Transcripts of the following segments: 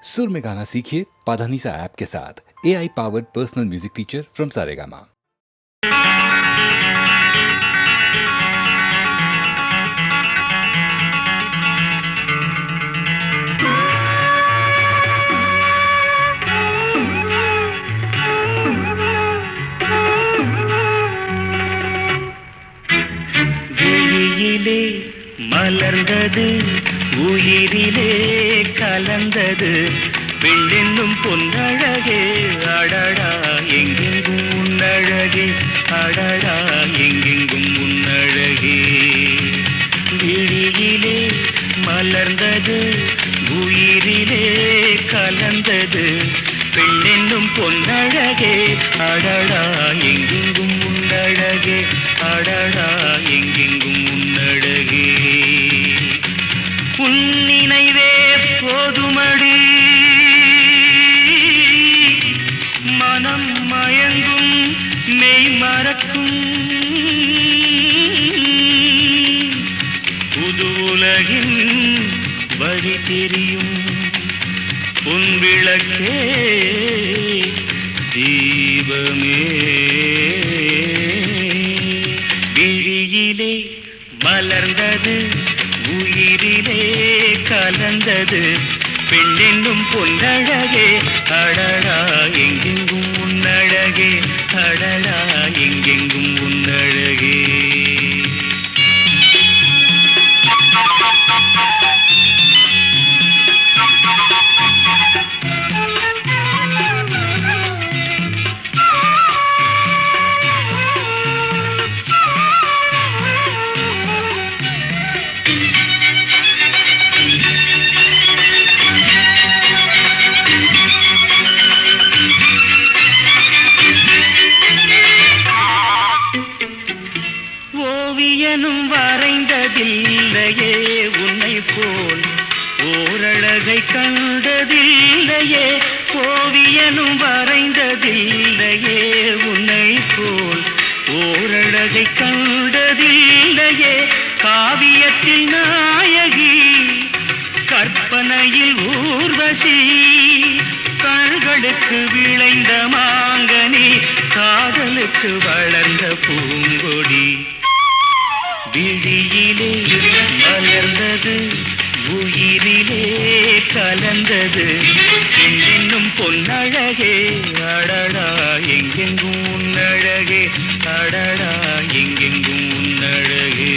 सुर में गाना सीखिए पाधानीसा ऐप के साथ। AI powered personal music teacher from Saregama. விழியிலே மலர்ந்தது உயிரிலே கலந்தது வெள்ளென்னும் பொன்னழகே அடடா எங்கெங்கும் உன்னழகே அடடா எங்கெங்கும் உன்னழகே விழியிலே மலர்ந்தது உயிரிலே கலந்தது பெண்ணென்னும் பொன்னழகே அடடா எங்கெங்கும் உன்னழகே அடடா எங்கெங்கும் உன்னழகே உன் நினைவே போதுமடி மனம் மயங்கும் மெய் மறக்கும் புது உலகின் வழி தெரியும் உன் விளக்கே தீபமே விழியிலே மலர்ந்தது உயிரிலே கலந்தது பெண்ணென்னும் பொன்னழகே அடடா எங்கெங்கும் உன்னழகே அடடா எங்கெங்கும் உன்னழகே ஓவியனும் வரைந்ததில்லையே உன்னை போல் ஓரழகை கண்டதில்லையே ஓவியனும் வரைந்ததில்லையே உன்னை போல் ஓரழகை கண்டதில்லையே காவியத்தில் நாயகி கற்பனையில் ஊர்வசி கண்களுக்கு விளைந்த மாங்கனி காதலுக்கு வளர்ந்த பூங்கொடி விழியிலே மலர்ந்தது உயிரிலே கலந்தது பெண்ணென்னும் பொன்னழகே அடடா எங்கெங்கும் உன்னழகே அடடா எங்கெங்கும் உன்னழகே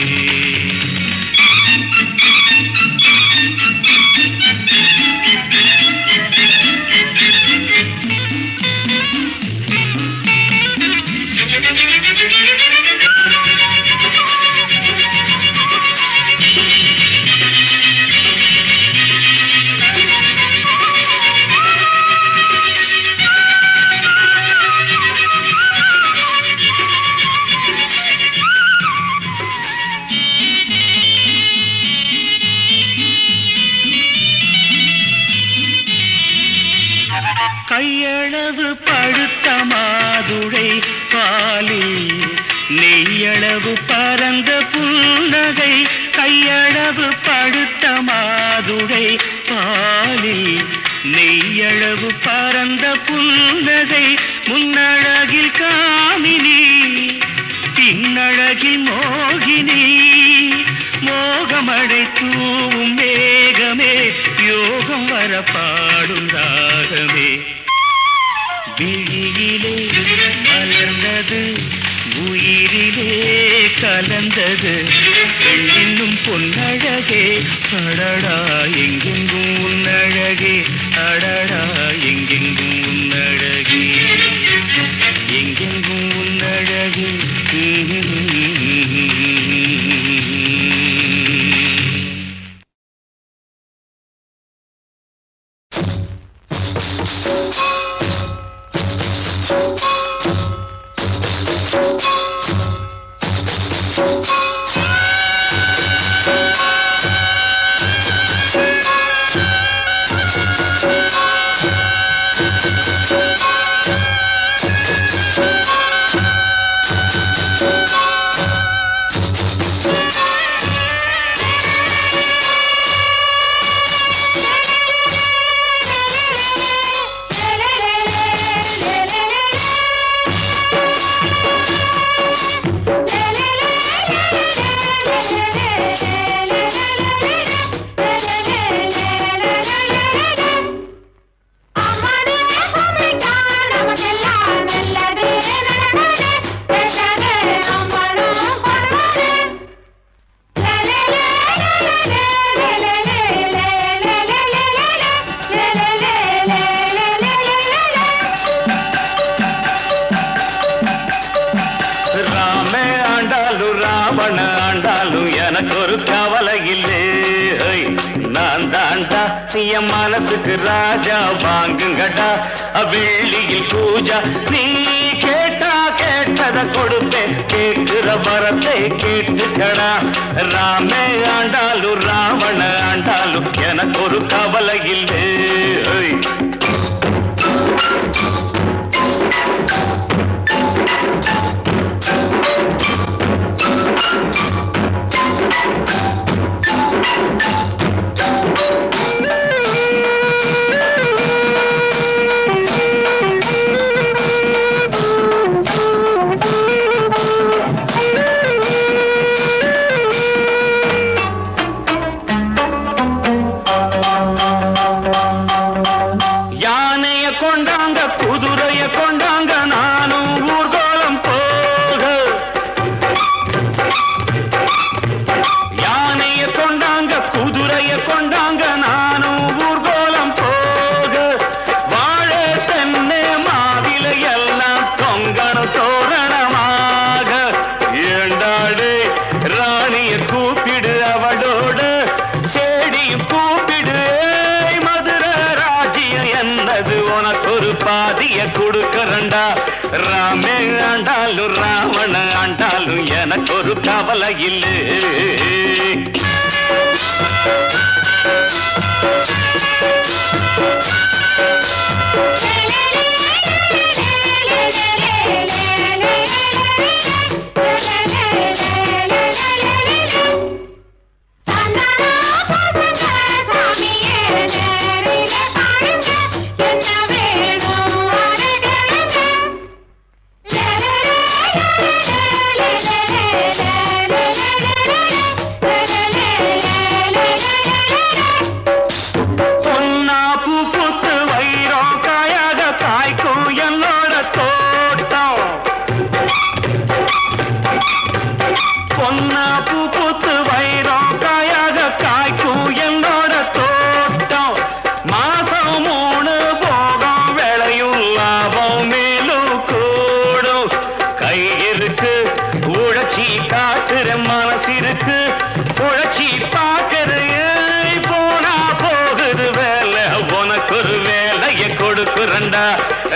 கையளவு பழுத்த மாதுளை பாலில் நெய்யளவு பரந்த புன்னகை கையளவு பழுத்த மாதுளை பாலில் நெய்யளவு பரந்த புன்னகை முன்னழகில் காமினி பின்னழகில் மோகினி மோகமடை தூவும் மேகமே யோகம் வர பாடும் ராகமே விழியிலே மலர்ந்தது உயிரிலே கலந்தது பெண்ணின்னும் பொன்னழகே அடடா எங்கெங்கும் உன்னழகே அடடா எங்கெங்கும் உன்னழகே எங்கெங்கும் உன்னழகே மனசுக்கு ராஜா வாங்குங்கடா வெள்ளியில் பூஜா நீ கேட்டா கேட்டத கொடுப்பேன் கேட்கிற வரத்தை கேட்டுக்கடா ராமே ஆண்டாலும் ராவண ஆண்டாலும் எனக்கு ஒரு கவலை இல்லை ராமே ஆண்டாலும் ராவண ஆண்டாலும் எனக்கு ஒரு கவலை இல்லை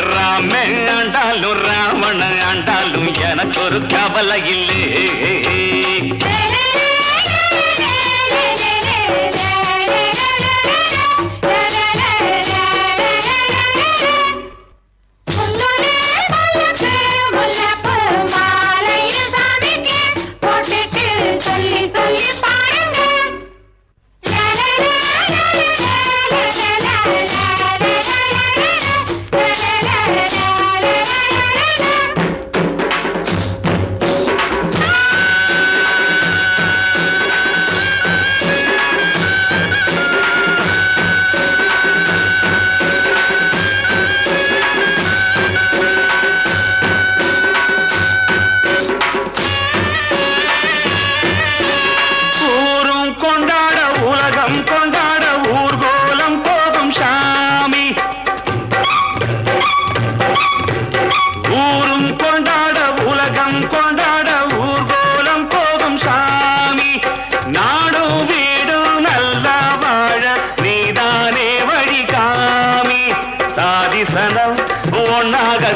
ராமே ஆண்டாலும் ராவண ஆண்டாலும் எனக்கு ஒரு கவலை இல்லை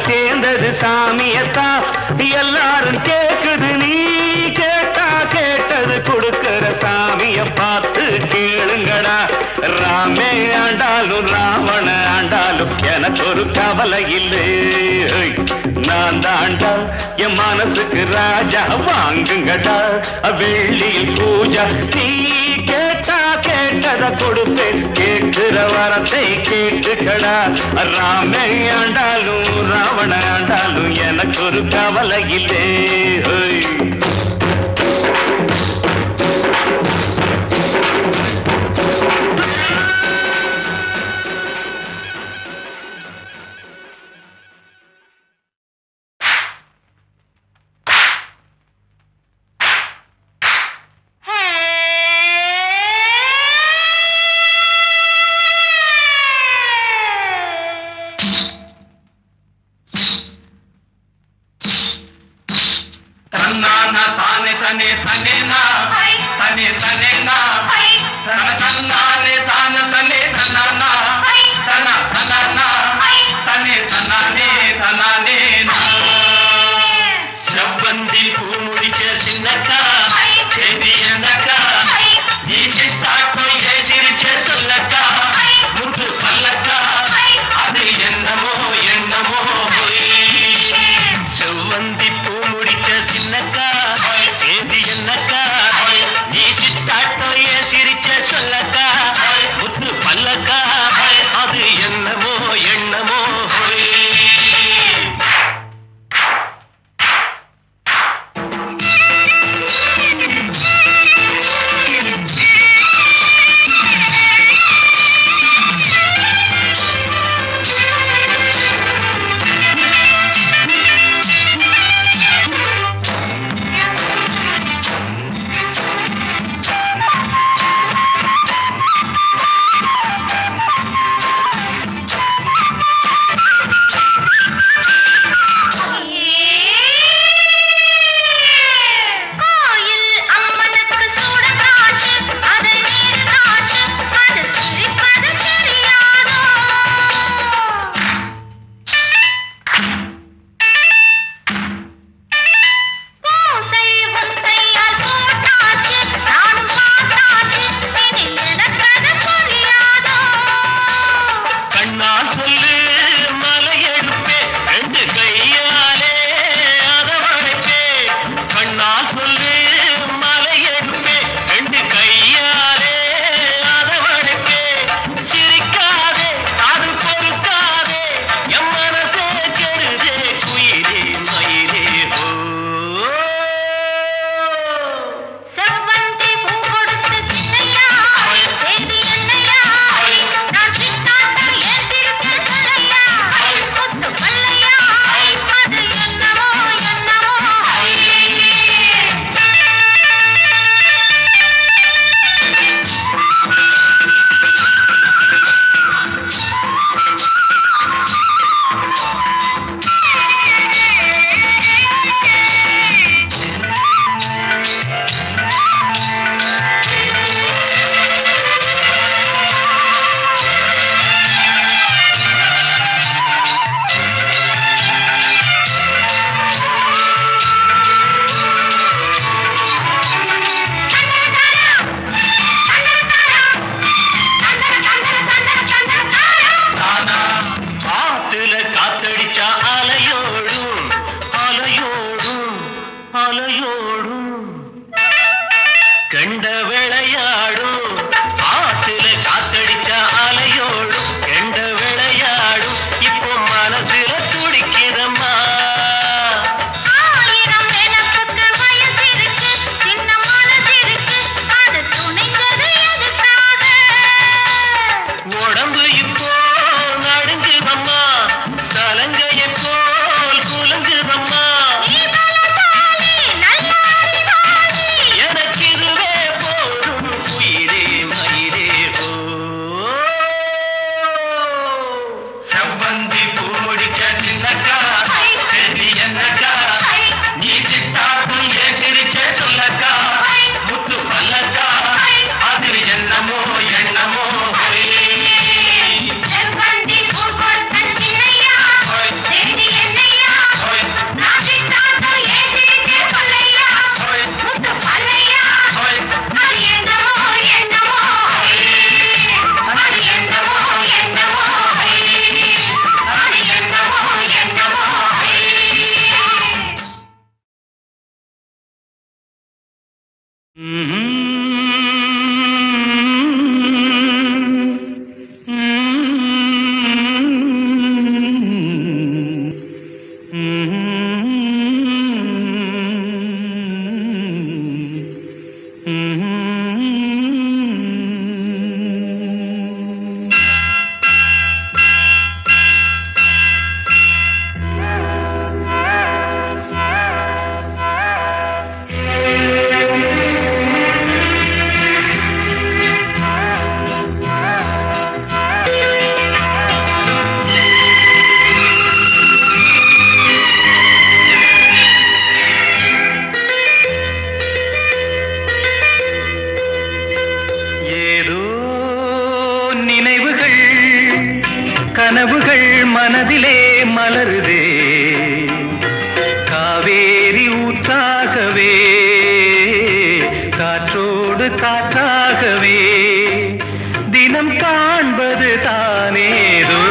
சேர்ந்தது சாமியத்தான் எல்லாரும் கேக்குது நீ கேட்டா கேட்டது கொடுக்கிற சாமிய பார்த்து கேளுங்கடா ராமே ஆண்டாலும் ராவண ஆண்டாலும் எனக்கு ஒரு கவலை இல்லை நான் தாண்டா என் மனசுக்கு ராஜா வாங்குங்கடா வெள்ளியில் பூஜா நீ கேட்டா கேட்டத கொடுப்பேன் கேட்கிற வரத்தை கேட்டுக்கடா ராமே ஆண்டாலும் ராவண ஆண்டாலும் எனக்கு ஒரு கவலை இல்லை ताने तने तने ना तने तने ना तन तन्नाने तान तने तन्ना ना என்னக்கா செய்தி என்னக்கா நீ சித்தாக்கும் ஏன் சிரிச்சே சொல்லக்கா முத்து பல்லக்கா அது என்னமோ எண்ணமோ கனவுகள் மனதிலே மலருதே காவேரி ஊற்றாகவே காற்றோடு காற்றாகவே தினம் காண்பது தானேதோ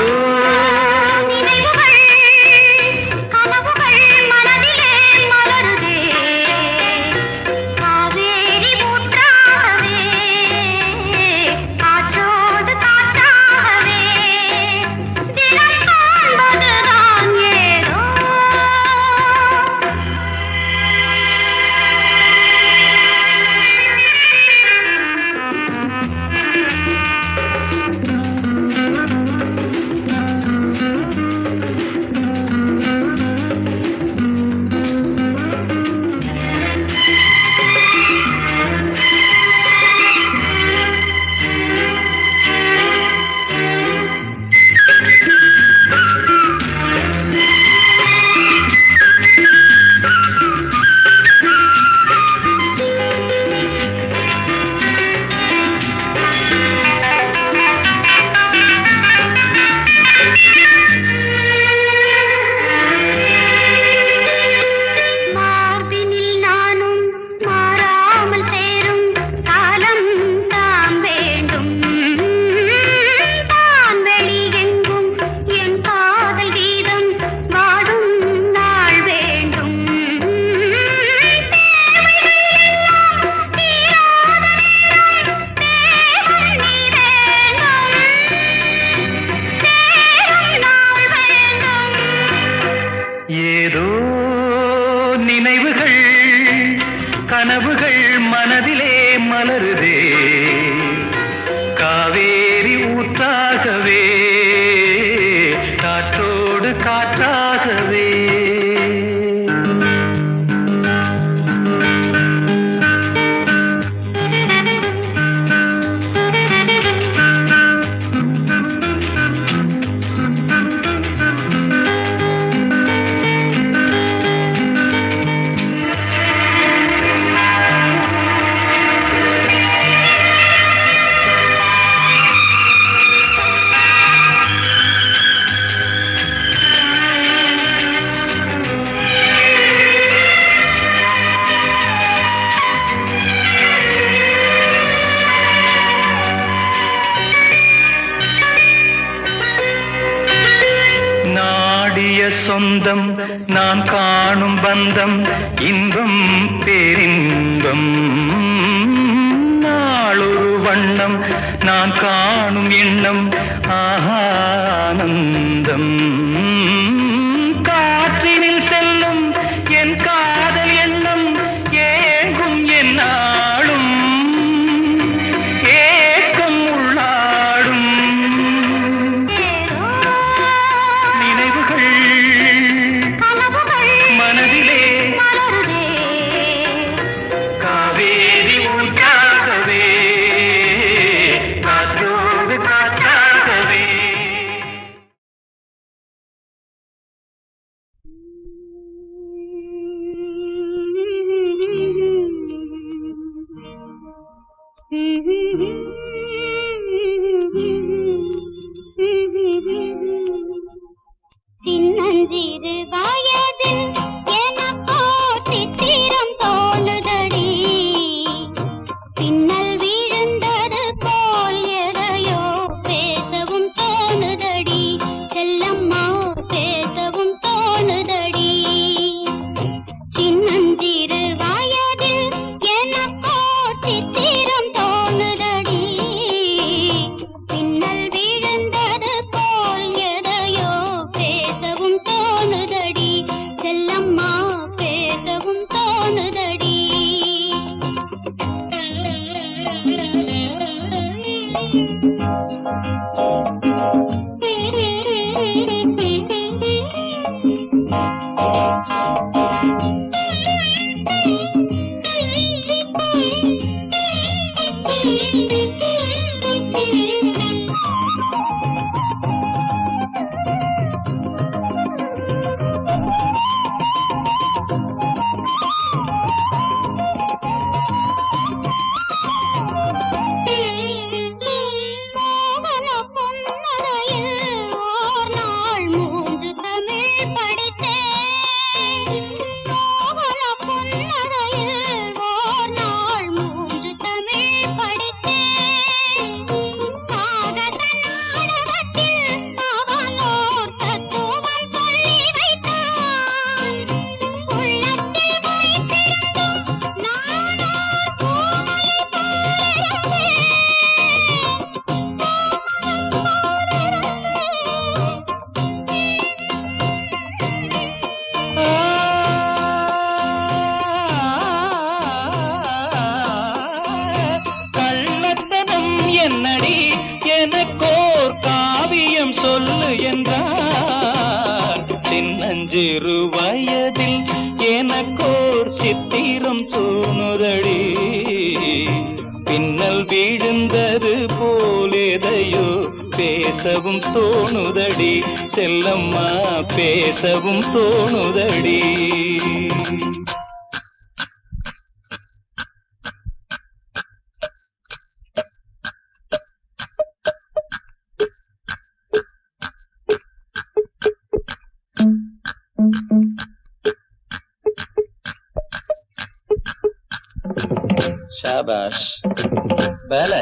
ஏதோ நினைவுகள் கனவுகள் மனதிலே மலருதே காவேரி ஊற்றாகவே காற்றோடு காற்றாகவே சொந்தம் நான் காணும் பந்தம் இன்பம் பேரின்பம் நாளொரு வண்ணம் நான் காணும் எண்ணம் ஆனந்தம் காற்றினில் செல்லும் என் காதல் எண்ணம் ஏங்கும் என்னாலும் ஏக்கம் உள்ளாடும் நினைவுகள் மனதிலே காவேரி ஊற்றாகவே காற்றோடு காற்றாகவே சொல்லு என்றார். சின்னஞ்சிறு வயதில் எனக்கோர் சித்திரம் தோணுதடி, பின்னல் விழுந்தது போலேதையோ பேசவும் தோணுதடி, செல்லம்மா பேசவும் தோணுதடி. शाबाश पहले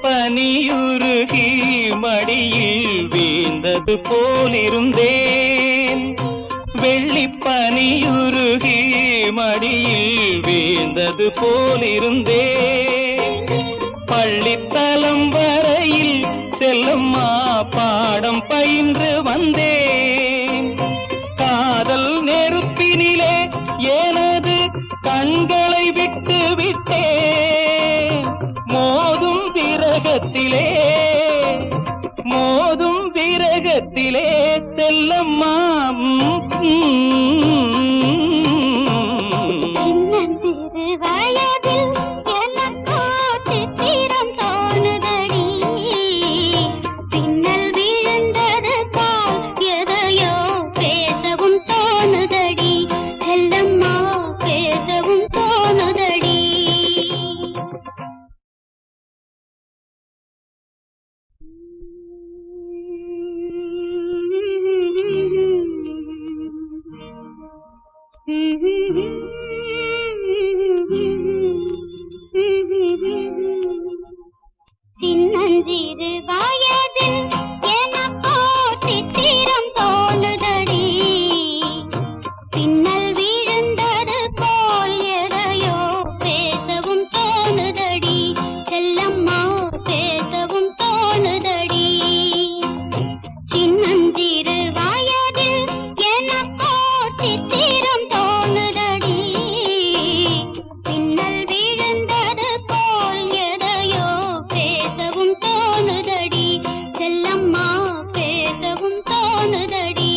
பனியுருகி மடியில் வீழ்ந்தது போலிருந்தேன், வெள்ளிப்பனியுருகி மடியில் வீழ்ந்தது போலிருந்தேன். பள்ளித்தலம் வரையில் செல்லம்மா பாடம் பயின்று வந்தேன், காதல் நெருப்பினிலே எனது கண்களை விட்டு விட்டேன். மோதும் விரகத்திலே செல்லம்மா சின்னஞ்சிறு வயதில் எனக்கோ சித்திரம் தோணுதடி, பின்னல் விழுந்தது போல் எதையோ பேசவும் தோணுதடி, செல்லம்மா பேசவும் தோணுதடி. சின்னஞ்சிறு வயதில் எனக்கோ சித்திரம் தோணுதடி, பின்னல் விழுந்தது போல் எதையோ பேசவும் தோணுதடி, செல்லம்மா பேசவும் தோணுதடி. சின்னஞ்சிறு வயதில் எனக்கோ சித்திரம் தோணுதடி, பின்னல் விழுந்தது போல் எதையோ பேசவும் தோணுதடி, செல்லம்மா பேசவும் தோணுதடி.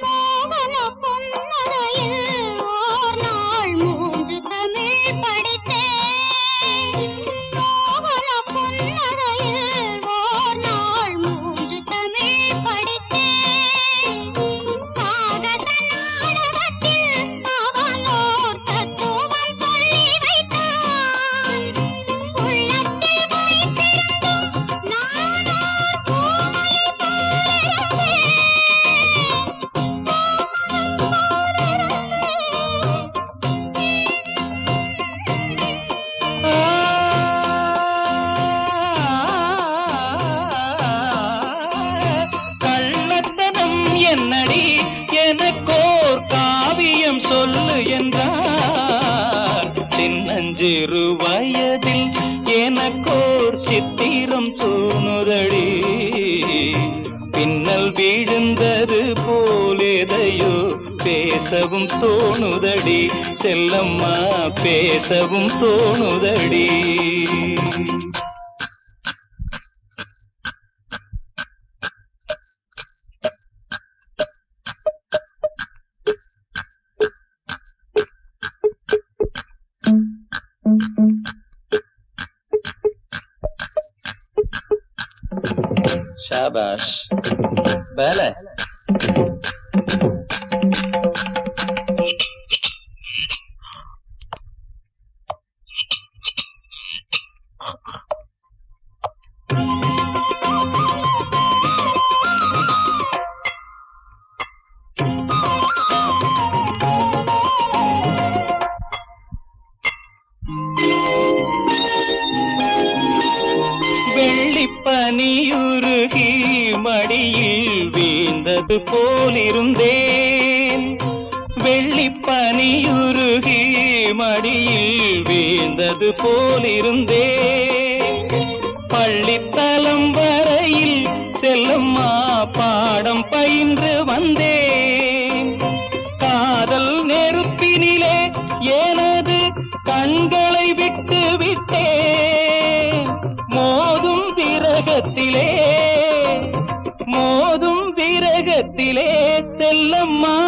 மோகன பொன்னரையில் ஓர் நாள் 3 தமிழ் படித்தேன், மோகன பொன்னரையில் ஓர் நாள் 3 தமிழ் படித்தேன். காகத நாடகத்தில் அவனோர் தத்துவம் சொல்லி வைத்தான், உள்ளத்தில் வைத்திருந்தும் நானோர் பூமையை போலிருந்தேன். கள்ளத்தனம் என்னடி, எனக்கோர் காவியம் சொல்லு என்றார். சின்னஞ்சிறு வயதில் எனக்கோர் சித்திரம் தோணுதடி, பின்னல் விழுந்தது போலேதையோ பேசவும் தோணுதடி, செல்லம்மா பேசவும் தோணுதடி. ஷாபாஷ் வேலை. வெள்ளிப்பனியுருகி மடியில் வீழ்ந்தது போலிருந்தேன். வெள்ளிப்பனியுருகி மடியில் வீழ்ந்தது போலிருந்தேன். பள்ளித்தலம் வரையில் செல்லம்மா பாடம் பயின்று வந்தேன். காதல் நெருப்பினிலே எனது கண்களை விட்டு விட்டேன். மோதும் விரகத்திலே செல்லம்மா